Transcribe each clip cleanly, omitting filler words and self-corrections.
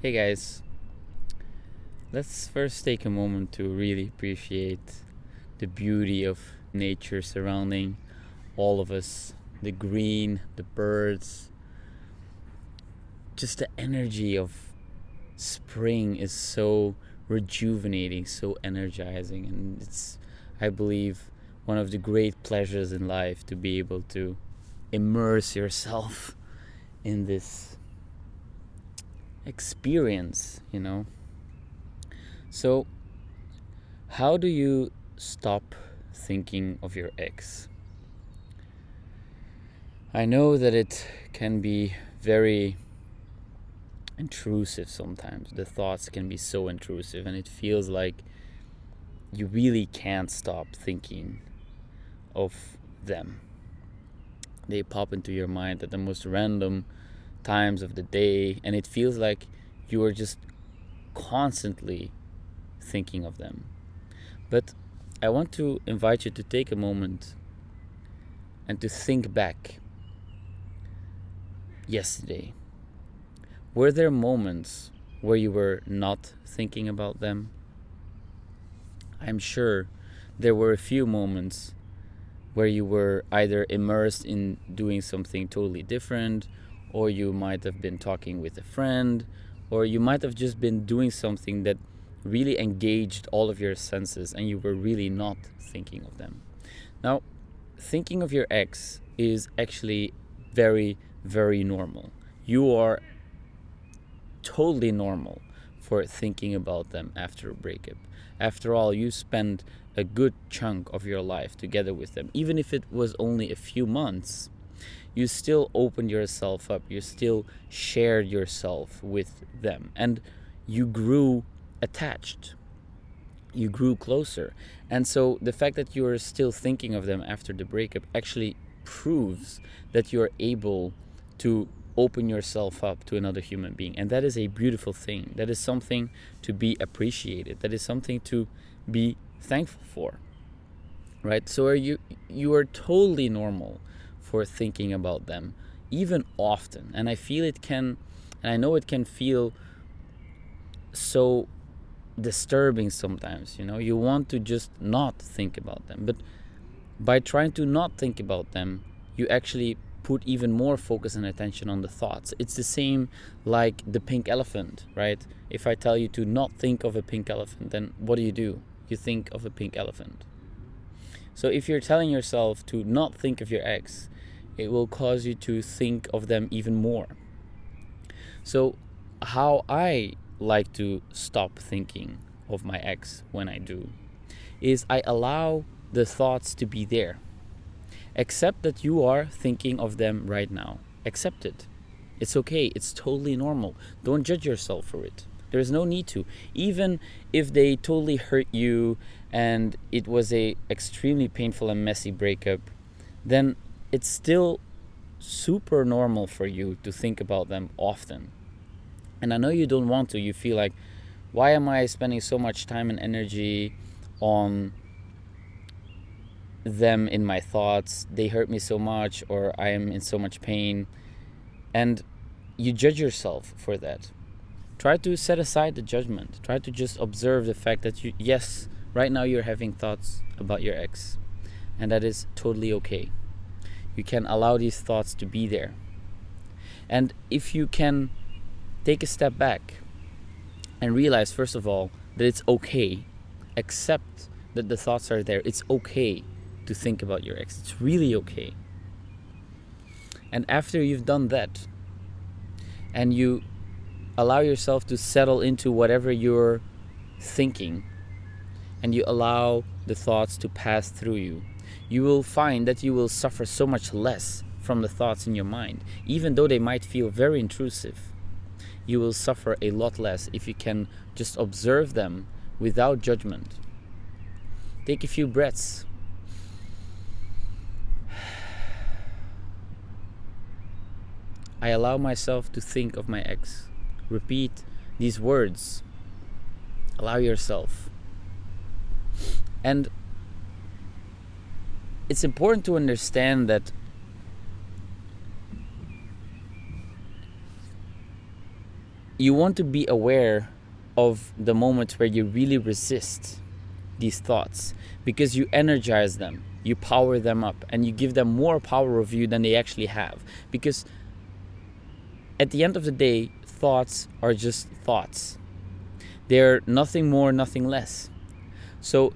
Hey guys, let's first take a moment to really appreciate the beauty of nature surrounding all of us. The green, the birds, just the energy of spring is so rejuvenating, so energizing, and it's, I believe, one of the great pleasures in life to be able to immerse yourself in this experience. So, how do you stop thinking of your ex? I know that it can be very intrusive sometimes. The thoughts can be so intrusive, and it feels like you really can't stop thinking of them. They pop into your mind at the most random times of the day, and it feels like you are just constantly thinking of them. But I want to invite you to take a moment and to think back yesterday. Were there moments where you were not thinking about them? I'm sure there were a few moments where you were either immersed in doing something totally different, or you might have been talking with a friend, or you might have just been doing something that really engaged all of your senses and you were really not thinking of them. Now, thinking of your ex is actually very, very normal. You are totally normal for thinking about them after a breakup. After all, you spend a good chunk of your life together with them. Even if it was only a few months, you still opened yourself up. You still shared yourself with them. And you grew attached. You grew closer. And so the fact that you are still thinking of them after the breakup actually proves that you're able to open yourself up to another human being. And that is a beautiful thing. That is something to be appreciated. That is something to be thankful for. Right? So you are totally normal for thinking about them, even often. And I feel it can, and I know it can feel so disturbing sometimes. You want to just not think about them, but by trying to not think about them, you actually put even more focus and attention on the thoughts. It's the same like the pink elephant, right? If I tell you to not think of a pink elephant, then what do? You think of a pink elephant. So if you're telling yourself to not think of your ex, it will cause you to think of them even more. So how I like to stop thinking of my ex when I do is I allow the thoughts to be there. Accept that you are thinking of them right now. Accept it. It's okay. It's totally normal. Don't judge yourself for it. There's no need to. Even if they totally hurt you and it was a extremely painful and messy breakup, then it's still super normal for you to think about them often. And I know you don't want to. You feel like, why am I spending so much time and energy on them in my thoughts? They hurt me so much, or I am in so much pain. And you judge yourself for that. Try to set aside the judgment. Try to just observe the fact that yes, right now you're having thoughts about your ex. And that is totally okay. You can allow these thoughts to be there. And if you can take a step back and realize, first of all, that it's okay, accept that the thoughts are there. It's okay to think about your ex. It's really okay. And after you've done that, and you allow yourself to settle into whatever you're thinking, and you allow the thoughts to pass through you, you will find that you will suffer so much less from the thoughts in your mind. Even though they might feel very intrusive, you will suffer a lot less if you can just observe them without judgment. Take a few breaths. I allow myself to think of my ex. Repeat these words. Allow yourself. And it's important to understand that you want to be aware of the moments where you really resist these thoughts, because you energize them, you power them up, and you give them more power of you than they actually have. Because at the end of the day, thoughts are just thoughts. They're nothing more, nothing less. So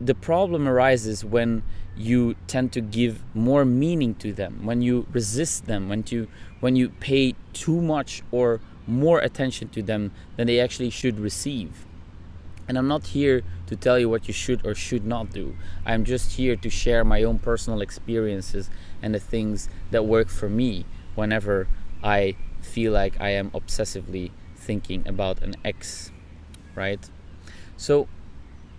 the problem arises when you tend to give more meaning to them, when you resist them, when you pay too much or more attention to them than they actually should receive. And I'm not here to tell you what you should or should not do. I'm just here to share my own personal experiences and the things that work for me whenever I feel like I am obsessively thinking about an ex, right? So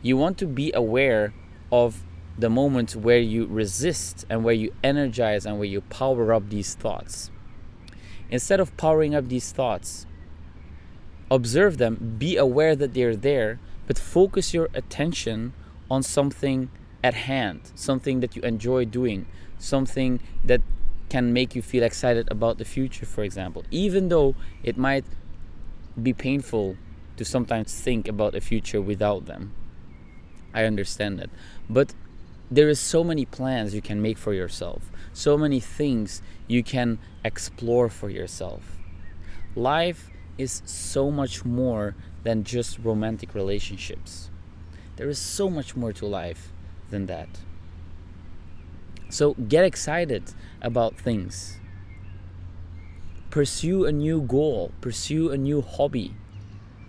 you want to be aware of the moments where you resist and where you energize and where you power up these thoughts. Instead of powering up these thoughts, observe them, be aware that they're there, but focus your attention on something at hand, something that you enjoy doing, something that can make you feel excited about the future, for example. Even though it might be painful to sometimes think about a future without them. I understand that. But there is so many plans you can make for yourself, so many things you can explore for yourself. Life is so much more than just romantic relationships. There is so much more to life than that. So get excited about things. Pursue a new goal, pursue a new hobby.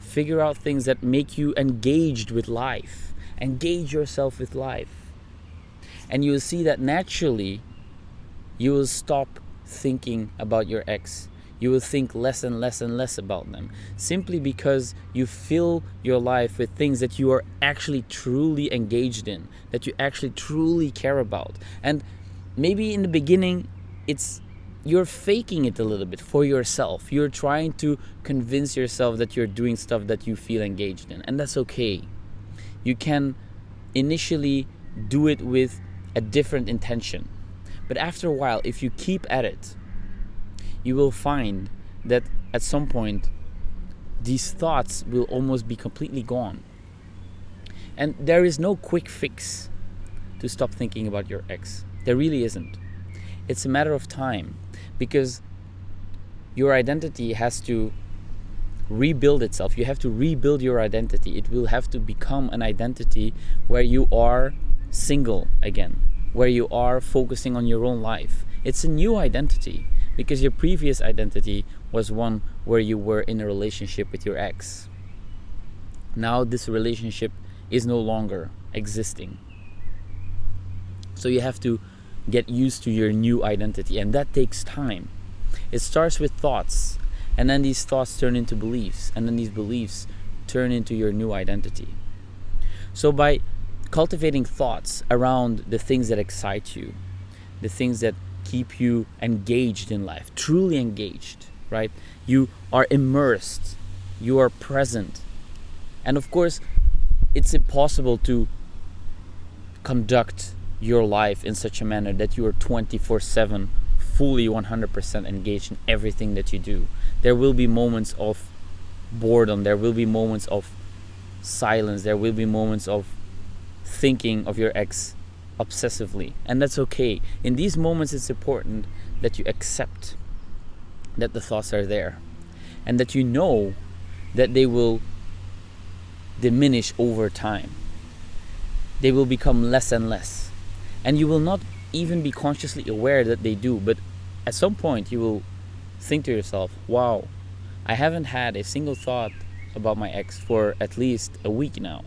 Figure out things that make you engaged with life. Engage yourself with life. And you will see that naturally you will stop thinking about your ex. You will think less and less and less about them, simply because you fill your life with things that you are actually truly engaged in, that you actually truly care about. And maybe in the beginning you're faking it a little bit for yourself. You're trying to convince yourself that you're doing stuff that you feel engaged in, and that's okay. You can initially do it with a different intention, but after a while, if you keep at it, you will find that at some point these thoughts will almost be completely gone. And there is no quick fix to stop thinking about your ex. There really isn't. It's a matter of time, because your identity has to rebuild itself. You have to rebuild your identity. It will have to become an identity where you are single again, where you are focusing on your own life. It's a new identity, because your previous identity was one where you were in a relationship with your ex. Now this relationship is no longer existing. So you have to get used to your new identity, and that takes time. It starts with thoughts, and then these thoughts turn into beliefs, and then these beliefs turn into your new identity. So by cultivating thoughts around the things that excite you, the things that keep you engaged in life, truly engaged, right? You are immersed, you are present. And of course, it's impossible to conduct your life in such a manner that you are 24/7 fully 100% engaged in everything that you do. There will be moments of boredom, there will be moments of silence, there will be moments of thinking of your ex obsessively, and that's okay. In these moments, it's important that you accept that the thoughts are there, and that you know that they will diminish over time. They will become less and less, and you will not even be consciously aware that they do, but at some point you will think to yourself, wow, I haven't had a single thought about my ex for at least a week now.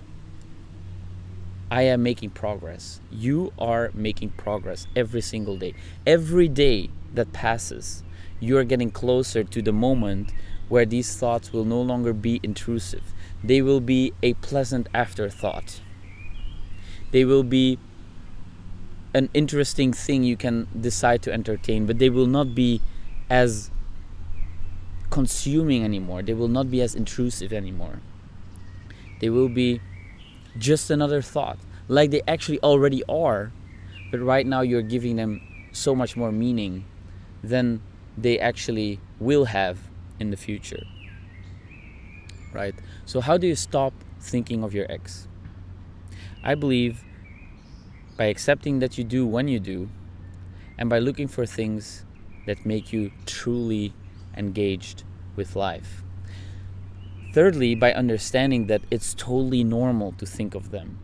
I am making progress. You are making progress every single day. Every day that passes, you are getting closer to the moment where these thoughts will no longer be intrusive. They will be a pleasant afterthought. They will be an interesting thing you can decide to entertain, but they will not be as consuming anymore. They will not be as intrusive anymore. They will be just another thought, like they actually already are, but right now you're giving them so much more meaning than they actually will have in the future. right? So how do you stop thinking of your ex? I believe by accepting that you do when you do, and by looking for things that make you truly engaged with life. Thirdly, by understanding that it's totally normal to think of them.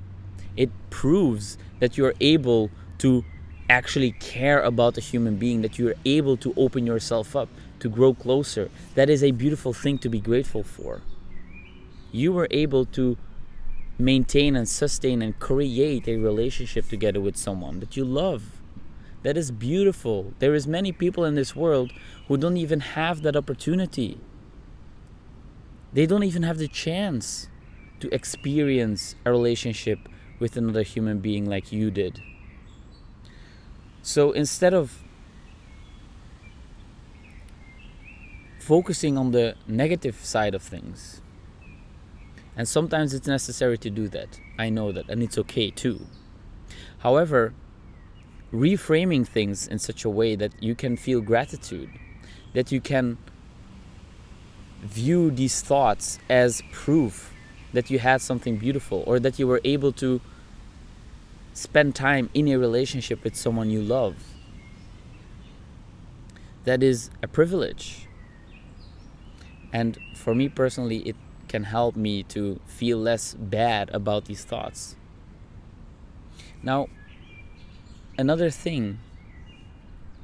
It proves that you're able to actually care about a human being, that you're able to open yourself up, to grow closer. That is a beautiful thing to be grateful for. You were able to maintain and sustain and create a relationship together with someone that you love. That is beautiful. There is many people in this world who don't even have that opportunity. They don't even have the chance to experience a relationship with another human being like you did. So instead of focusing on the negative side of things, and sometimes it's necessary to do that, I know that, and it's okay too. However, reframing things in such a way that you can feel gratitude, that you can view these thoughts as proof that you had something beautiful, or that you were able to spend time in a relationship with someone you love. That is a privilege. And for me personally, it can help me to feel less bad about these thoughts. Now, another thing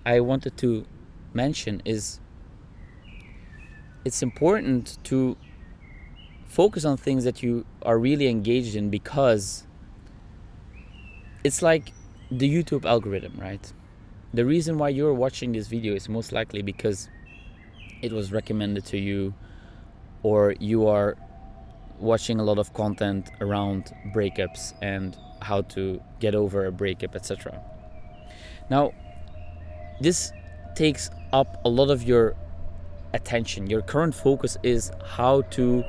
I wanted to mention is it's important to focus on things that you are really engaged in, because it's like the YouTube algorithm, right? The reason why you're watching this video is most likely because it was recommended to you, or you are watching a lot of content around breakups and how to get over a breakup, etc. Now, this takes up a lot of your attention. Your current focus is how to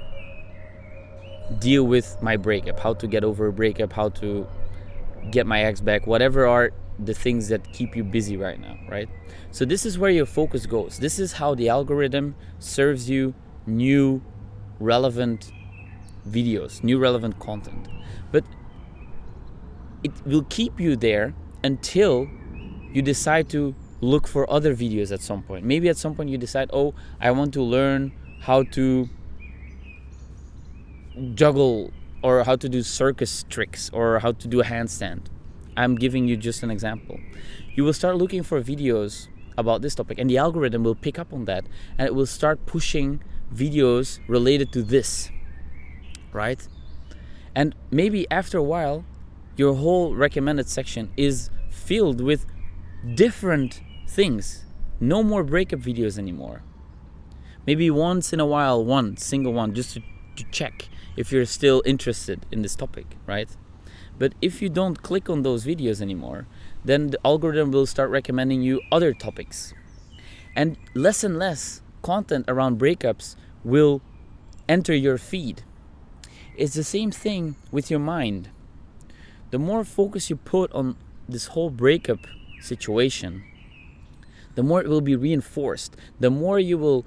deal with my breakup, how to get over a breakup, how to get my ex back, whatever are the things that keep you busy right now, right? So this is where your focus goes. This is how the algorithm serves you new relevant videos, new relevant content. But it will keep you there until you decide to look for other videos at some point. Maybe at some point you decide, oh, I want to learn how to juggle, or how to do circus tricks, or how to do a handstand. I'm giving you just an example. You will start looking for videos about this topic, and the algorithm will pick up on that, and it will start pushing videos related to this, right? And maybe after a while, your whole recommended section is filled with different things. No more breakup videos anymore. Maybe once in a while, one single one, just to check if you're still interested in this topic, right? But if you don't click on those videos anymore, then the algorithm will start recommending you other topics. And less content around breakups will enter your feed. It's the same thing with your mind. The more focus you put on this whole breakup situation, the more it will be reinforced. The more you will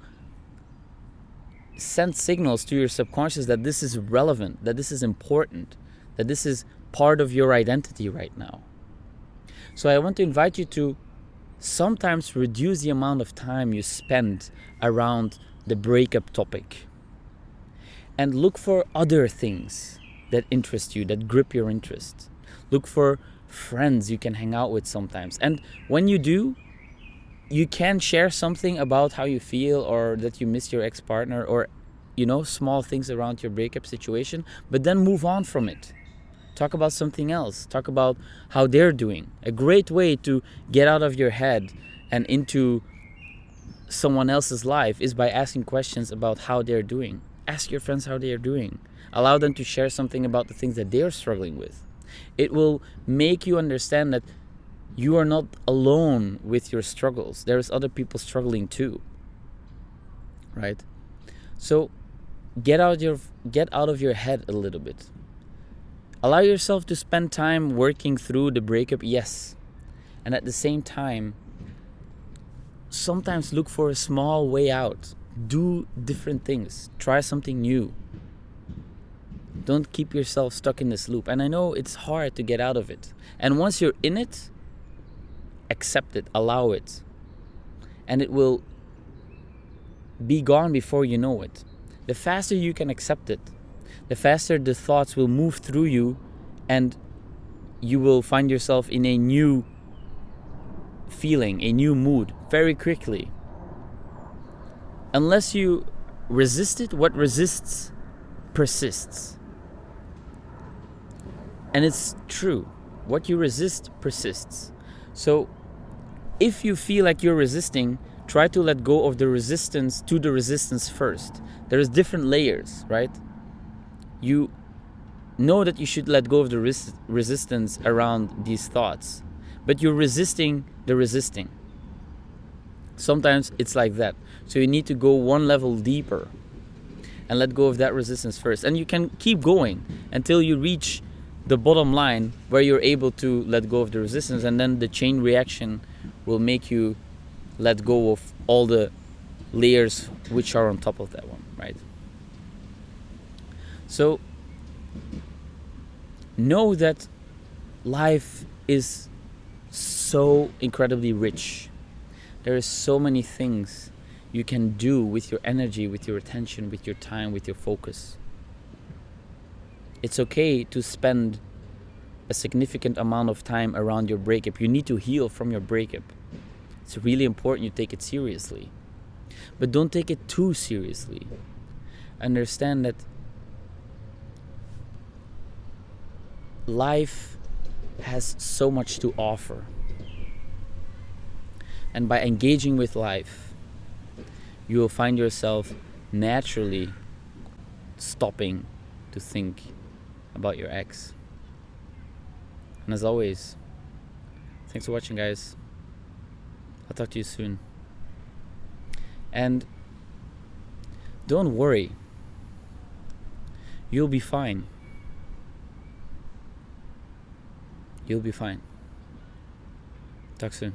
send signals to your subconscious that this is relevant, that this is important, that this is part of your identity right now. So I want to invite you to sometimes reduce the amount of time you spend around the breakup topic, and look for other things that interest you, that grip your interest. Look for friends you can hang out with sometimes. And when you do, you can share something about how you feel, or that you miss your ex-partner, or small things around your breakup situation, but then move on from it. Talk about something else. Talk about how they're doing. A great way to get out of your head and into someone else's life is by asking questions about how they're doing. Ask your friends how they are doing. Allow them to share something about the things that they're struggling with. It will make you understand that you are not alone with your struggles. There's other people struggling too, right? So get out of your head a little bit. Allow yourself to spend time working through the breakup, yes. And at the same time, sometimes look for a small way out. Do different things. Try something new. Don't keep yourself stuck in this loop. And I know it's hard to get out of it. And once you're in it, accept it, allow it. And it will be gone before you know it. The faster you can accept it, the faster the thoughts will move through you, and you will find yourself in a new feeling, a new mood very quickly. Unless you resist it, what resists persists. And it's true. What you resist persists. So if you feel like you're resisting, try to let go of the resistance to the resistance first. There's different layers, right? You know that you should let go of the resistance around these thoughts, but you're resisting the resisting. Sometimes it's like that. So you need to go one level deeper and let go of that resistance first. And you can keep going until you reach the bottom line where you're able to let go of the resistance, and then the chain reaction will make you let go of all the layers which are on top of that one, right? So know that life is so incredibly rich. There is so many things you can do with your energy, with your attention, with your time, with your focus. It's okay to spend a significant amount of time around your breakup. You need to heal from your breakup. It's really important you take it seriously. But don't take it too seriously. Understand that life has so much to offer. And by engaging with life, you will find yourself naturally stopping to think about your ex. And as always, thanks for watching, guys. I'll talk to you soon. And don't worry. You'll be fine. You'll be fine. Talk soon.